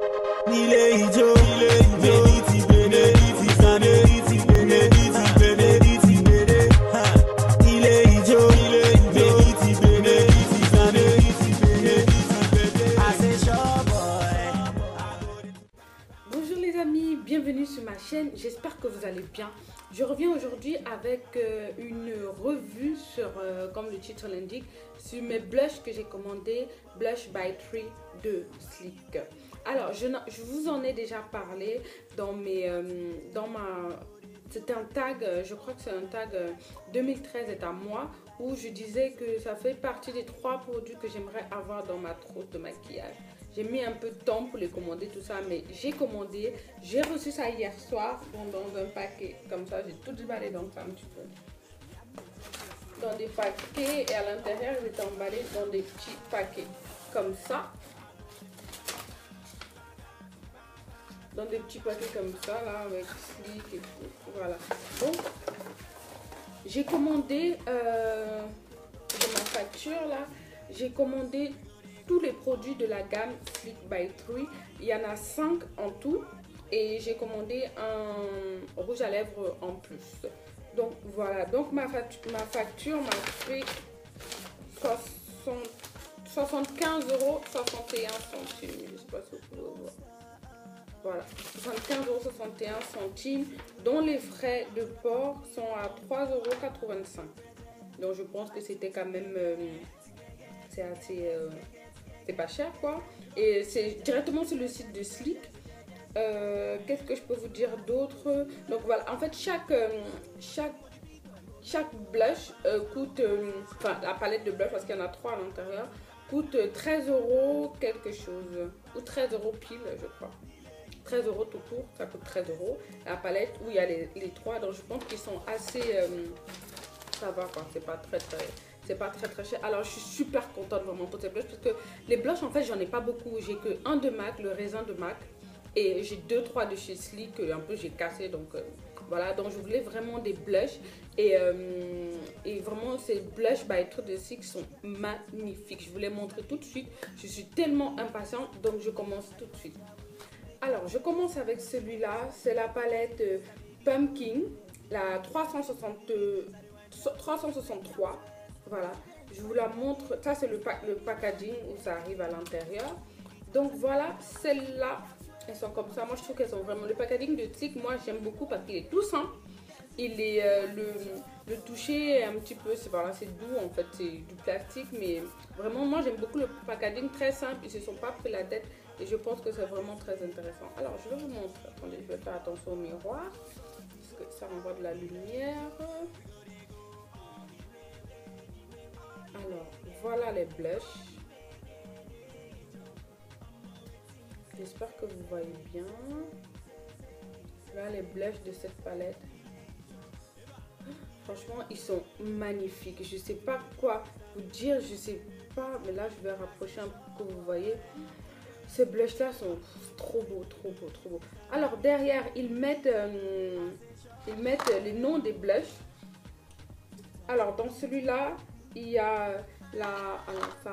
Bonjour les amis, bienvenue sur ma chaîne, j'espère que vous allez bien. Je reviens aujourd'hui avec une revue sur, comme le titre l'indique, sur mes blushs que j'ai commandés, Blush by Tree de Sleek. Alors, je vous en ai déjà parlé dans c'était un tag, je crois que c'est un tag 2013 est à moi, où je disais que ça fait partie des 3 produits que j'aimerais avoir dans ma trousse de maquillage. J'ai mis un peu de temps pour les commander, tout ça, mais j'ai commandé. J'ai reçu ça hier soir dans un paquet. Comme ça, j'ai tout déballé dans ça un petit peu. Dans des paquets, et à l'intérieur, ils étaient emballés dans des petits paquets. Comme ça. Dans des petits paquets comme ça, là, avec Sleek et tout. Voilà. Donc, j'ai commandé, de ma facture, là, j'ai commandé tous les produits de la gamme Sleek by Tree. Il y en a 5 en tout et j'ai commandé un rouge à lèvres en plus. Donc voilà, donc ma facture m'a fait 75,61 € je sais pas si vous pouvez voir. Voilà, 75,61 €, dont les frais de port sont à 3,85 €. Donc je pense que c'était quand même, c'est assez... c'est pas cher quoi, et c'est directement sur le site de Sleek. Qu'est-ce que je peux vous dire d'autre? Donc voilà, en fait chaque blush coûte, enfin la palette de blush, parce qu'il y en a 3 à l'intérieur, coûte 13 € quelque chose, ou 13 € pile je crois. 13 € tout court, ça coûte 13 € la palette où il y a les 3, donc je pense qu'ils sont assez, ça va quoi, c'est pas très cher. Alors je suis super contente vraiment pour ces blushs, parce que les blushs en fait j'en ai pas beaucoup. J'ai que un de MAC, le raisin de MAC, et j'ai 2-3 de chez Sleek que un peu j'ai cassé, donc voilà. Donc je voulais vraiment des blushs, et vraiment ces blushs by Tree de Sleek sont magnifiques. Je vous les montrer tout de suite, je suis tellement impatiente, donc je commence tout de suite. Alors je commence avec celui-là, c'est la palette Pumpkin, la 363. Voilà, je vous la montre. Ça c'est le packaging où ça arrive à l'intérieur. Donc voilà, celles-là, elles sont comme ça. Moi je trouve qu'elles sont vraiment... Le packaging de Sleek, moi j'aime beaucoup parce qu'il est tout simple. Il est, le toucher est un petit peu, voilà, c'est doux en fait, c'est du plastique, mais vraiment moi j'aime beaucoup le packaging très simple. Ils se sont pas pris la tête et je pense que c'est vraiment très intéressant. Alors je vais vous montrer, attendez, je vais faire attention au miroir parce que ça envoie de la lumière. Alors, voilà les blushs. J'espère que vous voyez bien. Voilà les blushs de cette palette. Franchement, ils sont magnifiques. Je sais pas quoi vous dire, je sais pas. Mais là, je vais rapprocher un peu pour que vous voyez. Ces blushs-là sont trop beaux, trop beaux, trop beaux. Alors, derrière, ils mettent les noms des blushs. Alors, dans celui-là, il y a à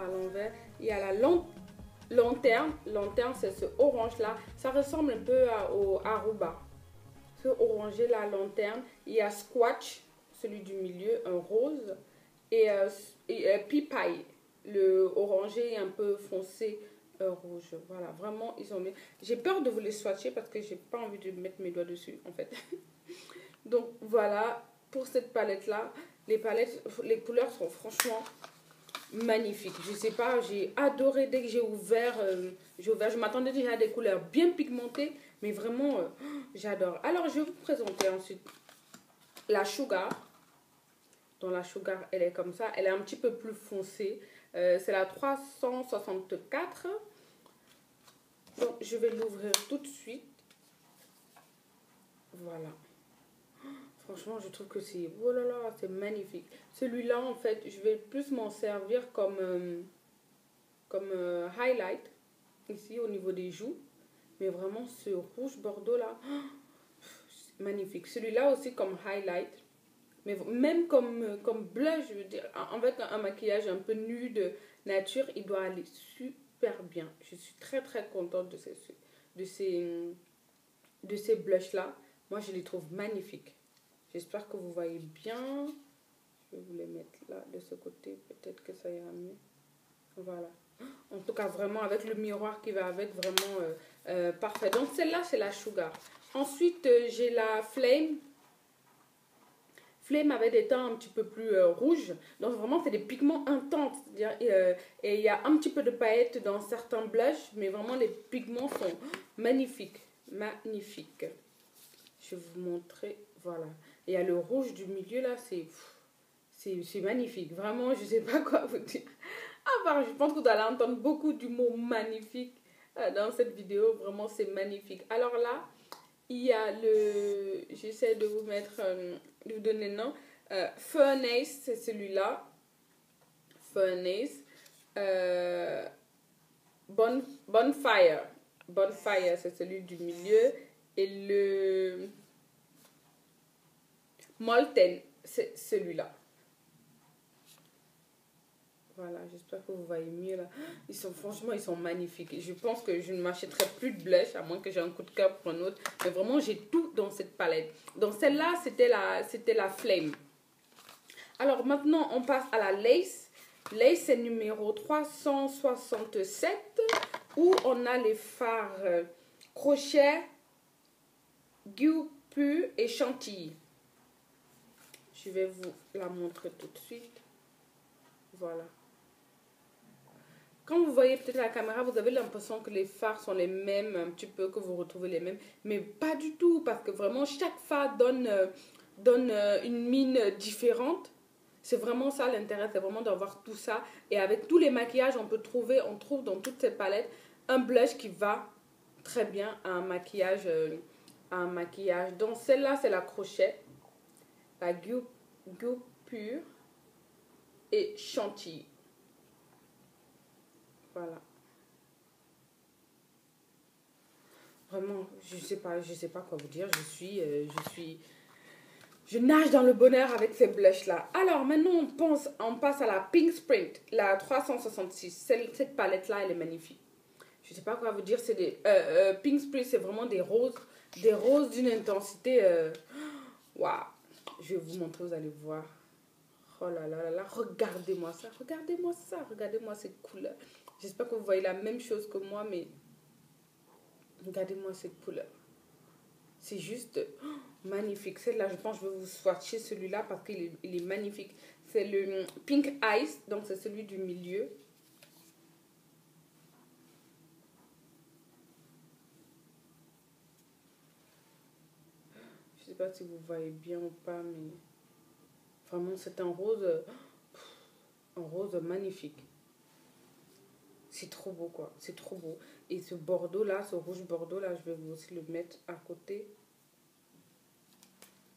l'envers, il y a la lanterne. Lanterne, c'est ce orange là, ça ressemble un peu au Aruba, ce orangé la lanterne. Il y a Squatch, celui du milieu, un rose, et Pipaille, le orangé un peu foncé, rouge. Voilà, vraiment ils ont mis, j'ai peur de vous les swatcher parce que j'ai pas envie de mettre mes doigts dessus en fait. Donc voilà pour cette palette là. Les couleurs sont franchement magnifiques. Je sais pas, j'ai adoré dès que j'ai ouvert. Je m'attendais déjà à des couleurs bien pigmentées, mais vraiment, j'adore. Alors, je vais vous présenter ensuite la Sugar. Dans la Sugar, elle est comme ça. Elle est un petit peu plus foncée. C'est la 364. Donc, je vais l'ouvrir tout de suite. Voilà. Franchement, je trouve que c'est... Oh là là, c'est magnifique. Celui-là, en fait, je vais plus m'en servir comme highlight. Ici, au niveau des joues. Mais vraiment, ce rouge bordeaux là, magnifique. Celui-là aussi comme highlight. Mais même comme blush, je veux dire, avec un maquillage un peu nude, nature, il doit aller super bien. Je suis très très contente de de ces blushs-là. Moi, je les trouve magnifiques. J'espère que vous voyez bien. Je vais vous les mettre là, de ce côté. Peut-être que ça ira mieux. Voilà. En tout cas, vraiment, avec le miroir qui va avec, vraiment parfait. Donc, celle-là, c'est la Sugar. Ensuite, j'ai la Flame. Flame avec des teints un petit peu plus rouges. Donc, vraiment, c'est des pigments intenses. Et il y a un petit peu de paillettes dans certains blushs. Mais vraiment, les pigments sont magnifiques. Magnifiques. Je vais vous montrer. Voilà. Et il y a le rouge du milieu, là. C'est magnifique. Vraiment, je ne sais pas quoi vous dire. Je pense que vous allez entendre beaucoup du mot magnifique dans cette vidéo. Vraiment, c'est magnifique. Alors là, il y a le... J'essaie de vous mettre... de vous donner le nom. Furnace, c'est celui-là. Furnace. Bonfire. Bonfire, c'est celui du milieu. Et le... Molten, c'est celui-là. Voilà, j'espère que vous voyez mieux là. Franchement, ils sont magnifiques. Je pense que je ne m'achèterai plus de blush, à moins que j'ai un coup de cœur pour un autre. Mais vraiment, j'ai tout dans cette palette. Donc celle-là, c'était la Flame. Alors maintenant, on passe à la Lace. Lace, c'est numéro 367. Où on a les fards crochet, Guipure et chantilly. Je vais vous la montrer tout de suite. Voilà. Quand vous voyez peut-être la caméra, vous avez l'impression que les fards sont les mêmes, un petit peu, que vous retrouvez les mêmes. Mais pas du tout, parce que vraiment, chaque fard donne une mine différente. C'est vraiment ça l'intérêt, c'est vraiment d'avoir tout ça. Et avec tous les maquillages, on trouve dans toutes ces palettes un blush qui va très bien à un maquillage. Donc celle-là, c'est la crochet, la Guipure et chantilly. Voilà. Vraiment, je sais pas quoi vous dire. Je nage dans le bonheur avec ces blushs là. Alors maintenant on passe à la Pink Sprint, la 366. Cette palette là, elle est magnifique. Je sais pas quoi vous dire. C'est des Pink Sprint, c'est vraiment des roses d'une intensité. Waouh. Je vais vous montrer, vous allez voir. Oh là là là là, regardez-moi ça, regardez-moi cette couleur. J'espère que vous voyez la même chose que moi, mais regardez-moi cette couleur. C'est juste magnifique. Celle-là, je pense que je vais vous swatcher celui-là parce qu'il est magnifique. C'est le Pink Ice, donc c'est celui du milieu. Je ne sais pas si vous voyez bien ou pas, mais vraiment, c'est un rose magnifique. C'est trop beau, quoi. C'est trop beau. Et ce bordeaux là, ce rouge bordeaux là, je vais vous aussi le mettre à côté.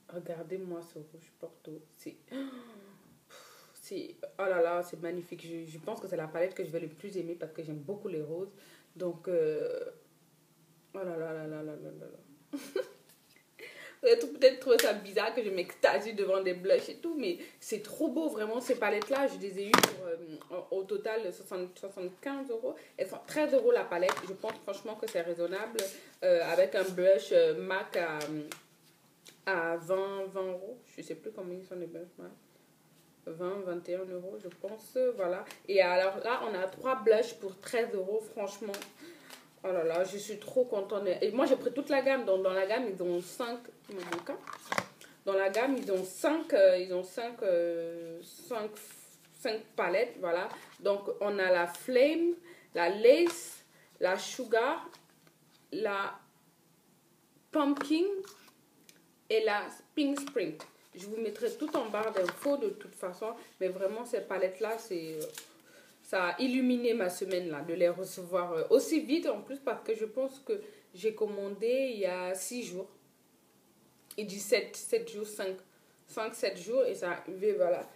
Regardez-moi ce rouge bordeaux. Oh là là, c'est magnifique. Je pense que c'est la palette que je vais le plus aimer parce que j'aime beaucoup les roses. Donc, oh là là là là là là là. Vous allez peut-être trouver ça bizarre que je m'extasie devant des blushs et tout, mais c'est trop beau, vraiment. Ces palettes-là, je les ai eues pour, au total 75 €. Elles sont 13 € la palette. Je pense franchement que c'est raisonnable avec un blush MAC à 20 €. Je ne sais plus combien ils sont les blushs MAC. 21 €, je pense. Voilà. Et alors là, on a 3 blushs pour 13 €, franchement. Oh là là, je suis trop contente. Et moi, j'ai pris toute la gamme. Donc, dans la gamme, ils ont 5. Dans la gamme, ils ont 5 palettes. Voilà. Donc, on a la Flame, la Lace, la Sugar, la Pumpkin et la Pink Sprint. Je vous mettrai tout en barre d'infos de toute façon. Mais vraiment, ces palettes-là, ça a illuminé ma semaine là, de les recevoir aussi vite en plus parce que je pense que j'ai commandé il y a 6 jours. Il dit 7 jours, 5-7 jours et ça arrivait, voilà.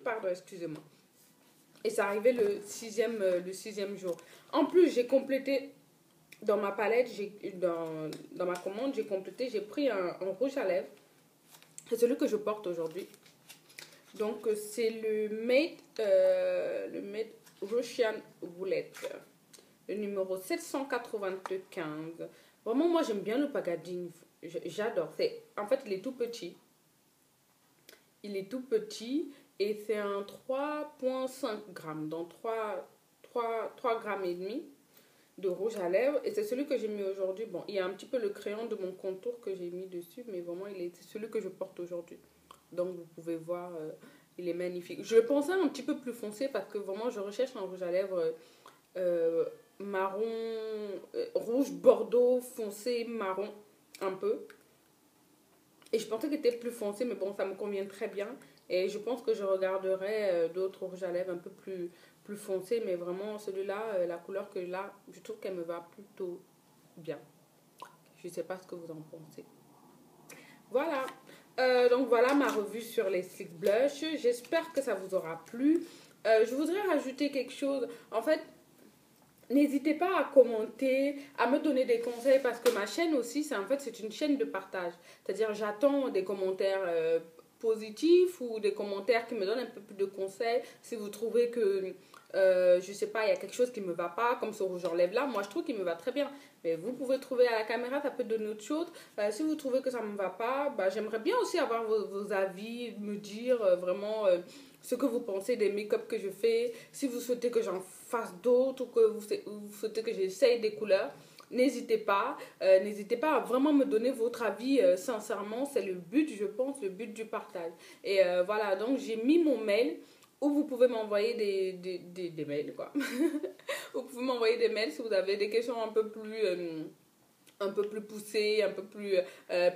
Pardon, excusez-moi. Et ça arrivait le sixième jour. En plus, j'ai complété dans ma palette, dans ma commande, j'ai pris un rouge à lèvres. C'est celui que je porte aujourd'hui. Donc, c'est le Made Russian Roulette. le numéro 795. Vraiment, moi, j'aime bien le packaging. J'adore. En fait, il est tout petit. Il est tout petit et c'est un 3,5 grammes. Donc, 3 grammes et demi de rouge à lèvres. Et c'est celui que j'ai mis aujourd'hui. Bon, il y a un petit peu le crayon de mon contour que j'ai mis dessus. Mais vraiment, c'est celui que je porte aujourd'hui. Donc, vous pouvez voir, il est magnifique. Je le pensais un petit peu plus foncé parce que vraiment, je recherche un rouge à lèvres marron, rouge, bordeaux, foncé, marron, un peu. Et je pensais qu'il était plus foncé, mais bon, ça me convient très bien. Et je pense que je regarderai d'autres rouges à lèvres un peu plus foncés. Mais vraiment, celui-là, la couleur que là, je trouve qu'elle me va plutôt bien. Je ne sais pas ce que vous en pensez. Voilà. Donc voilà ma revue sur les Sleek Blush. J'espère que ça vous aura plu. Je voudrais rajouter quelque chose. En fait, n'hésitez pas à commenter, à me donner des conseils parce que ma chaîne aussi, c'est une chaîne de partage. C'est-à-dire, j'attends des commentaires positifs ou des commentaires qui me donnent un peu plus de conseils. Si vous trouvez que, je sais pas, il y a quelque chose qui ne me va pas, comme ce rouge en lèvres là, moi je trouve qu'il me va très bien. Mais vous pouvez trouver à la caméra, ça peut donner autre chose. Si vous trouvez que ça ne me va pas, bah, j'aimerais bien aussi avoir vos avis, me dire vraiment ce que vous pensez des make-up que je fais. Si vous souhaitez que j'en fasse d'autres ou que vous souhaitez que j'essaye des couleurs, n'hésitez pas. N'hésitez pas à vraiment me donner votre avis sincèrement. C'est le but, je pense, le but du partage. Et voilà, donc j'ai mis mon mail où vous pouvez m'envoyer des mails, quoi. Vous pouvez m'envoyer des mails si vous avez des questions un peu plus poussées, un peu plus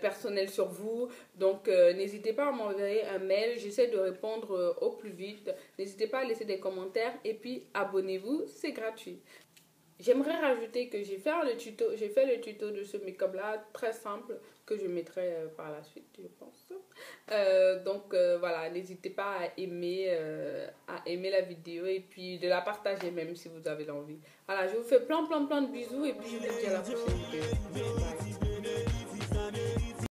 personnelles sur vous. Donc, n'hésitez pas à m'envoyer un mail. J'essaie de répondre au plus vite. N'hésitez pas à laisser des commentaires. Et puis, abonnez-vous, c'est gratuit. J'aimerais rajouter que j'ai fait le tuto de ce make-up là, très simple, que je mettrai par la suite, je pense. Donc voilà, n'hésitez pas à aimer la vidéo et puis de la partager même si vous avez l'envie. Voilà, je vous fais plein de bisous et puis je vous dis à la prochaine vidéo. Bye.